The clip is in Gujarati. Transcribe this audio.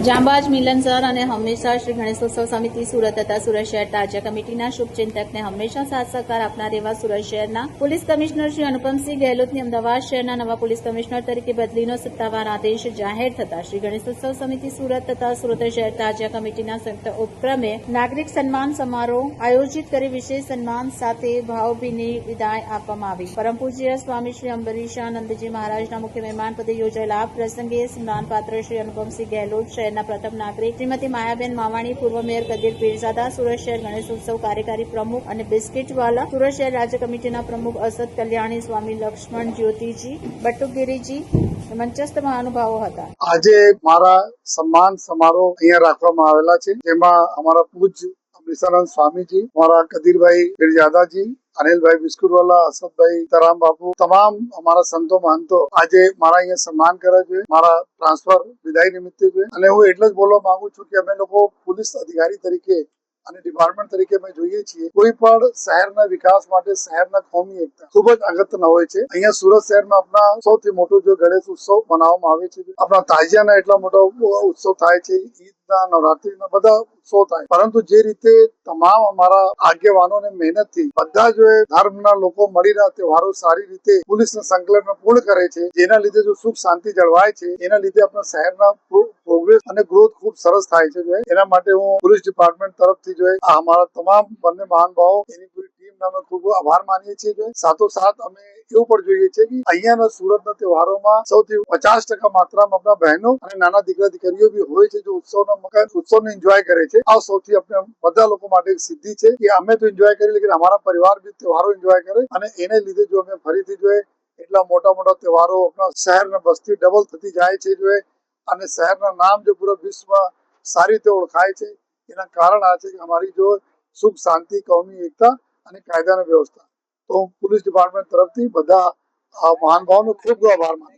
જાંબાજ મિલનસર અને હંમેશા શ્રી ગણેશોત્સવ સમિતિ સુરત તથા સુરત શહેર તાજિયા કમિટીના શુભચિંતકને હંમેશા સાથ સહકાર આપનાર એવા સુરત શહેરના પોલીસ કમિશનર શ્રી અનુપમસિંહ ગહેલોતની અમદાવાદ શહેરના નવા પોલીસ કમિશનર તરીકે બદલીનો સત્તાવાર આદેશ જાહેર થતા શ્રી ગણેશોત્સવ સમિતિ સુરત તથા સુરત શહેર તાજિયા કમિટીના સંયુક્ત ઉપક્રમે નાગરિક સન્માન સમારોહ આયોજિત કરી વિશેષ સન્માન સાથે ભાવભીની વિદાય આપવામાં આવી. પરમ પૂજ્ય સ્વામી શ્રી અંબરીશાનંદજી મહારાજના મુખ્ય મહેમાન પદે યોજાયેલા આ પ્રસંગે સન્માનપાત્ર શ્રી અનુપમસિંહ ગહેલોત શહેરના પ્રથમ નાગરિક શ્રીમતી માયાબેન માવાણી, પૂર્વ મેયર કદીર પીરઝાદા, સુરત શહેર ગણેશોત્સવ કાર્યકારી પ્રમુખ અને બિસ્કીટવાલા, સુરત શહેર રાજ્ય કમિટીના પ્રમુખ અસદ કલ્યાણી, સ્વામી લક્ષ્મણ જ્યોતિજી બટુગીરીજી મંચસ્થ મહાનુભાવો હતા. આજે મારા સન્માન સમારોહ અહીંયા રાખવામાં આવેલા છે, જેમાં અમારા પૂજ્ય અંબરીશાનંદ સ્વામીજી, અમારા કદીરભાઈ પીરઝાદાજી, અનિલભાઈ બિસ્કુટવાલા, અસદભાઈ તરામ બાપુ, તમામ અમારા સંતો મહંતો આજે મારા અહીંયા સન્માન કરે છે, મારા ટ્રાન્સફર વિદાય નિમિત્તે છે. અને હું એટલે જ બોલવા માંગુ છું કે અમે લોકો પોલીસ અધિકારી તરીકે અને ડિપાર્ટમેન્ટ તરીકે અમે જોઈએ છીએ, કોઈ પણ શહેરના વિકાસ માટે શહેરના કોમી એકતા ખૂબ જ અગત્યના હોય છે. અહીંયા સુરત શહેરમાં આપણા સૌથી મોટો જો ગણેશ ઉત્સવ મનાવવામાં આવે છે. આપણા તાજિયાના એટલા મોટા ઉત્સવ થાય છે, ઈદના, નવરાત્રીના બધા ઉત્સવ થાય, પરંતુ જે રીતે તમામ અમારા આગેવાનોને મહેનતથી બધા જો ધર્મના લોકો મળીને તહેવારો સારી રીતે પોલીસના સંકલનમાં પૂર્ણ કરે છે, જેના લીધે જો સુખ શાંતિ જળવાય છે, એના લીધે આપણા શહેરના પ્રોગ્રેસ અને ગ્રોથ ખૂબ સરસ થાય છે. એના માટે હું પોલીસ ડિપાર્ટમેન્ટ તરફથી અમારા તમામ બંને મહાનુભાવો એની પૂરી ટીમનો અમે ખૂબ આભાર માનીએ છીએ. સાથોસાથ અમે એવું પણ જોઈએ છીએ કે અહીંયાના સુરતના તહેવારોમાં સૌથી 50% માત્રામાં આપણા બહેનો અને નાના દીકરા દીકરીઓ બી હોય છે, જો ઉત્સવનો એન્જોય કરે છે. આ સૌથી આપણે બધા લોકો માટે એક સિદ્ધિ છે કે અમે તો એન્જોય કરીએ, લેકિન અમારા પરિવાર બી તહેવારો એન્જોય કરે, અને એને લીધે જો અમે ફરીથી જોઈએ એટલા મોટા મોટા તહેવારો આપણા શહેરના વસ્તી ડબલ થતી જાય છે અને શહેરના નામ જો પૂરા વિશ્વમાં સારી રીતે ઓળખાય છે. એના કારણ આ છે કે અમારી જો સુખ શાંતિ, કોમી એકતા અને કાયદાની વ્યવસ્થા. તો પોલીસ ડિપાર્ટમેન્ટ તરફથી બધા મહાનુભાવોનો ખૂબ આભાર માનું.